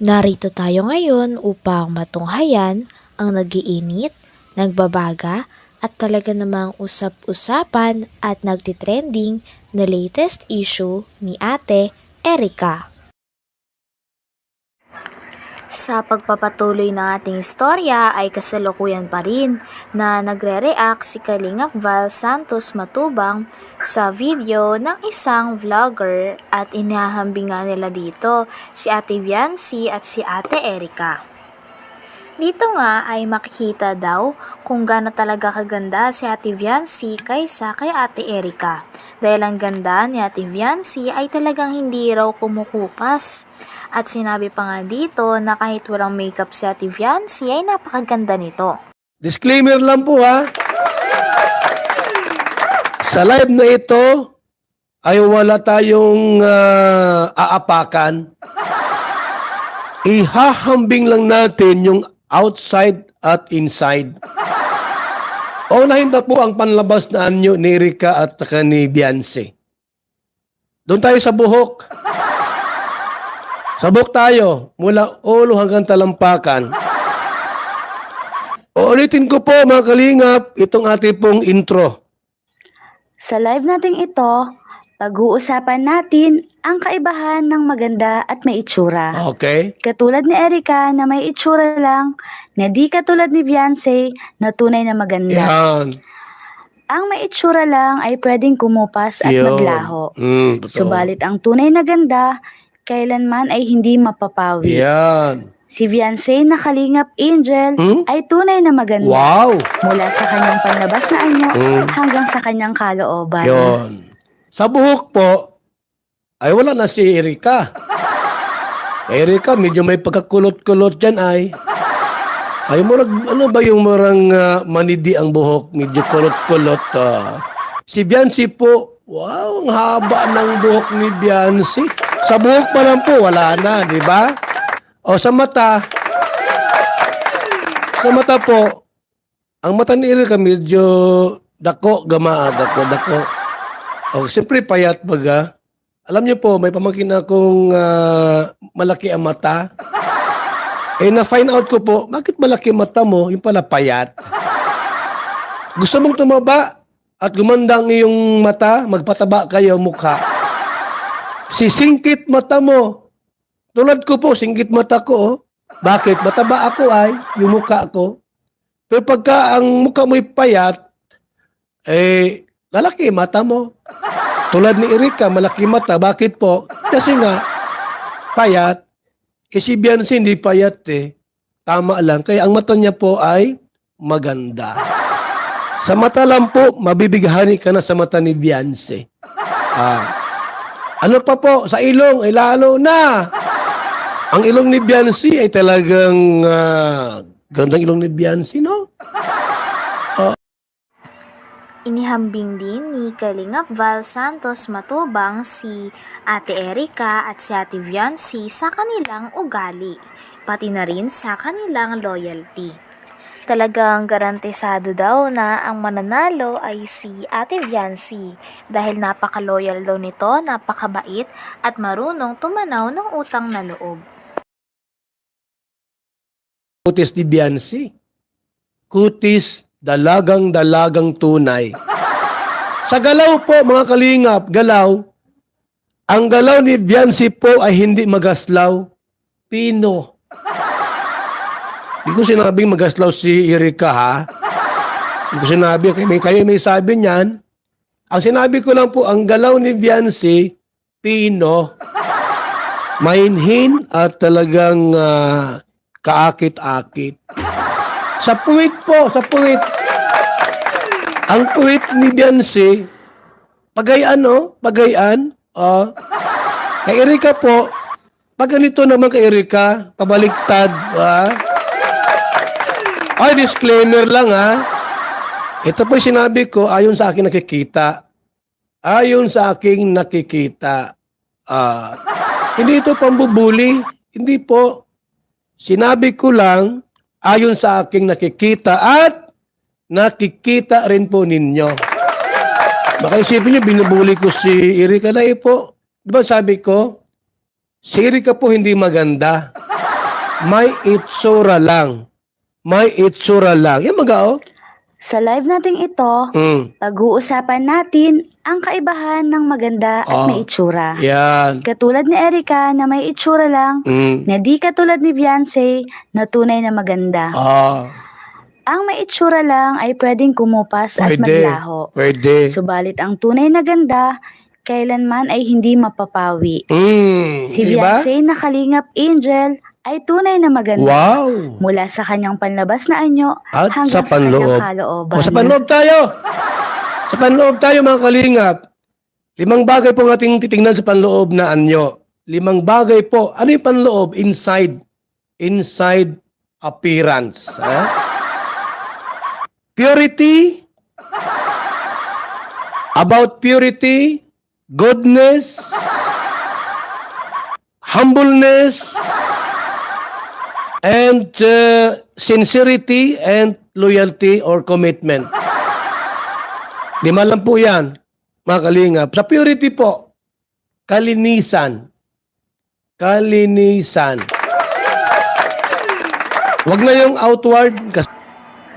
Narito tayo ngayon upang matunghayan ang nagiinit, nagbabaga at talaga namang usap-usapan at nagtitrending na latest issue ni Ate Erica. Sa pagpapatuloy ng ating istorya ay kasalukuyan pa rin na nagre-react si Kalingap Val Santos Matubang sa video ng isang vlogger at inihahambingan nila dito si Ate Viancy at si Ate Erica. Dito nga ay makikita daw kung gaano talaga kaganda si Ate Viancy kaysa kay Ate Erica. Dahil ang ganda ni Ate Viancy ay talagang hindi raw kumukupas. At sinabi pa nga dito na kahit walang makeup si Ate Viancy ay napakaganda nito. Disclaimer lang po ha. Sa live na ito ay wala tayong aapakan. Ihahambing lang natin yung outside at inside. Unahin na po ang panlabas na anyo ni Erica at ni Viancy. Doon tayo sa buhok. Sabok tayo mula ulo hanggang talampakan. Uulitin ko po mga kalingap itong ating pong intro. Sa live nating ito, pag-uusapan natin ang kaibahan ng maganda at may itsura. Okay? Katulad ni Erica na may itsura lang, na di katulad ni Viancy na tunay na maganda. Yan. Ang may itsura lang ay pwedeng kumupas at Yun. maglaho. Totoo. Subalit ang tunay na ganda, kailanman ay hindi mapapawi. Yan. Si Viancy na Kalingap Angel ay tunay na maganda. Wow! Mula sa kanyang panlabas na anyo hanggang sa kanyang kalooban. Yun. Sa buhok po, ay wala na si Erica. Erica, medyo may pagkakulot-kulot dyan ay. Ay, ano ba yung marang manidi ang buhok? Medyo kulot-kulot. Si Viancy po, wow, ang haba ng buhok ni Viancy. Sa buhok pa lang po, wala na, di ba? O sa mata po, ang mata ni Erica medyo dako, dako. O, siyempre payat baga. Alam niyo po, may pamangkin akong malaki ang mata. Na-find out ko po, bakit malaki mata mo? Yung pala payat. Gusto mong tumaba at gumanda ang iyong mata, magpataba kayo mukha. Sisingkit mata mo. Tulad ko po, singkit mata ko. Oh. Bakit? Mataba ako ay, yung mukha ko. Pero pagka ang mukha mo'y payat, lalaki mata mo. Tulad ni Erica, malaki mata. Bakit po? Kasi nga, payat. Si Viancy hindi payat eh. Tama lang. Kaya ang mata niya po ay maganda. Sa mata lang po, mabibighani ka na sa mata ni Viancy. Ano pa po? Sa ilong, ay lalo na. Ang ilong ni Viancy ay talagang gandang ilong ni Viancy, no? Inihambing din ni Kalingap Val Santos Matubang si Ate Erica at si Ate Viancy sa kanilang ugali, pati na rin sa kanilang loyalty. Talagang garantisado daw na ang mananalo ay si Ate Viancy dahil napaka-loyal daw nito, napakabait at marunong tumanaw ng utang na loob. Kutis ni Viancy. Kutis, dalagang tunay. Sa galaw po, mga kalingap, galaw. Ang galaw ni Viancy po ay hindi magaslaw. Pino. Hindi ko sinabing magaslaw si Erica, ha? Hindi ko sinabi, kayo may sabi niyan. Ang sinabi ko lang po, ang galaw ni Viancy, Pino. Mainhin at talagang kaakit-akit. Sa puwit po, sa puwit. Ang puwit ni Viancy, pagayaan, no? Pagayaan. Kay Erica po, pag ganito naman kay Erica, pabaliktad. Disclaimer lang, ha? Ito po sinabi ko, ayon sa aking nakikita. Ayon sa aking nakikita. Hindi ito pambubuli. Hindi po. Sinabi ko lang, ayon sa aking nakikita at nakikita rin po ninyo. Baka isipin nyo, binubuli ko si Erica na po. Diba sabi ko, si Erica po hindi maganda. May itsura lang. May itsura lang. Yan mag-ao. Sa live nating ito, pag-uusapan natin ang kaibahan ng maganda at may itsura. Yan. Katulad ni Erica na may itsura lang, na di katulad ni Beyonce na tunay na maganda. Ang may itsura lang ay pwedeng kumupas at maglaho. Pwede. Subalit ang tunay na ganda, kailanman ay hindi mapapawi. Si Diba? Beyonce na Kalingap Angel ay tunay na maganda. Wow. Mula sa kanyang panlabas na anyo At hanggang sa panloob. kanyang kalooban. O, sa panloob tayo. Sa panloob tayo mga kalingap. 5 bagay po ang ating titingnan sa panloob na anyo. 5 bagay po. Ano yung panloob? Inside. Inside appearance. Purity. About purity. Goodness. Humbleness. And sincerity and loyalty or commitment. 5 lang po yan, mga kalingap. Sa purity po, kalinisan. Kalinisan. Huwag na yung outward.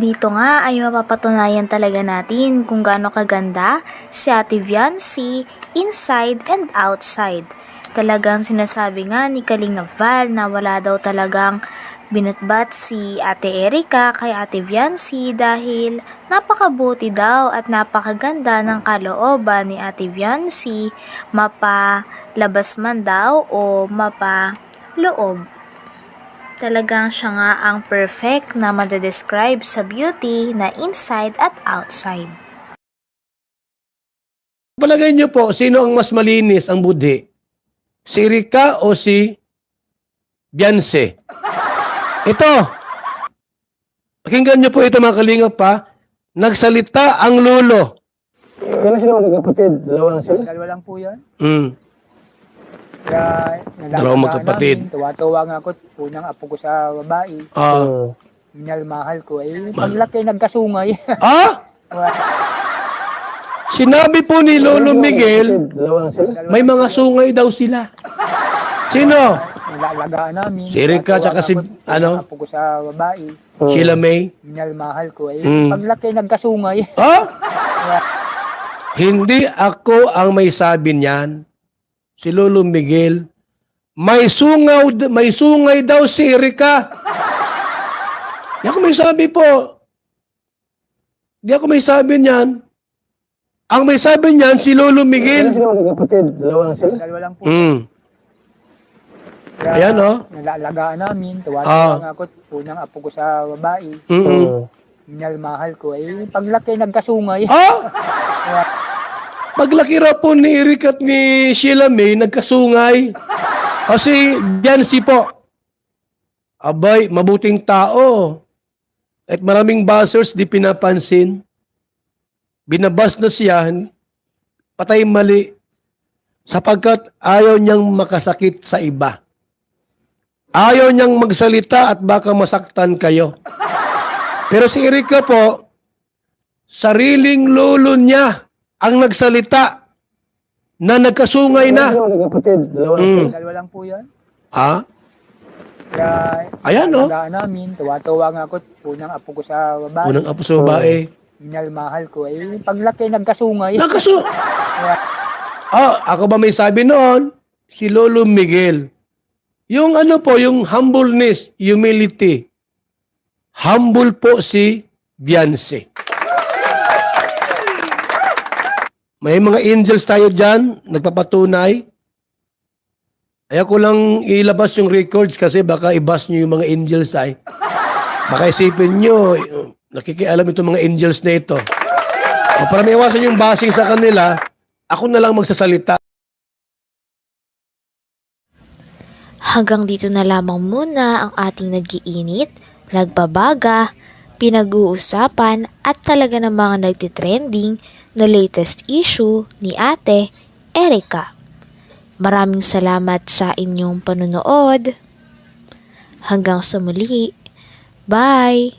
Dito nga ay mapapatunayan talaga natin kung gaano kaganda si Ate Beyonce inside and outside. Talagang sinasabi nga ni Kalingap Val na wala daw talagang binatbat si Ate Erica kay Ate Beyonce dahil napakabuti daw at napakaganda ng kalooban ni Ate Beyonce, mapalabas man daw o mapaloob. Talagang siya nga ang perfect na madedescribe sa beauty na inside at outside. Palagay niyo po, sino ang mas malinis ang budhi? Si Erica o si Beyonce? Ito. Pakinggan niyo po ito mga kalingap pa. Nagsalita ang lolo. Kailan sila magkakapatid? Dalawa lang sila? Dalawa lang po yan. Kaya Dalawang magkapatid. Tuwa-tuwa nga ako. Unang apo ko sa babae. Minalmahal ko. Paglaki nagkasungay. Sinabi po ni Lolo Miguel, dalawa lang sila? may mga sungay daw sila. Sino? Nilalagaan namin. Si Erica tsaka si, Unang apo ko sa babae. Sheila May. Minalmahal ko. Paglaki nagkasungay. Hindi ako ang may sabi niyan. Si Lolo Miguel. May sungay daw si Erica. Di ako may sabi po. Di ako may sabi niyan. Ang may sabi niyan, si Lolo Kailan Miguel. sila magkakapatid? Dalawa lang sila? Dalawa lang po. Kaya Ayan, oh. Nilalagaan namin. Tuwa-tuwa nga ako. Unang apo ko sa babae. Minalmahal ko. Paglaki nagkasungay. Paglaki raw po ni Eric at ni Sheila May, nagkasungay. Kasi Beyonce po. Abay, mabuting tao. At maraming buzzers di pinapansin. Binabas na siya, patay mali. Sapagkat ayaw niyang makasakit sa iba. Ayaw niyang magsalita at baka masaktan kayo. Pero si Erica po, sariling lolo niya ang nagsalita na nagkasungay Kailan na. sila magkakapatid? Dalawa lang sila? Dalawa lang po yan. Ayan, Kaya nilalagaan namin. Tuwa-tuwa nga ako. Unang apo ko sa babae. unang apo sa babae. Minalmahal ko. Paglaki nagkasungay. Ako ba may sabi noon? Si Lolo Miguel. Yung ano po, yung humbleness, humility. Humble po si Beyonce. May mga angels tayo dyan, nagpapatunay. Ayaw ko lang ilabas yung records kasi baka ibas nyo yung mga angels ay. Baka isipin nyo, nakikialam itong mga angels na ito. O para may iwasan yung basing sa kanila, ako na lang magsasalita. Hanggang dito na lamang muna ang ating nag-iinit, nagbabaga, pinag-uusapan at talaga ng mga nagtitrending na latest issue ni Ate Erica. Maraming salamat sa inyong panunood. Hanggang sa muli. Bye!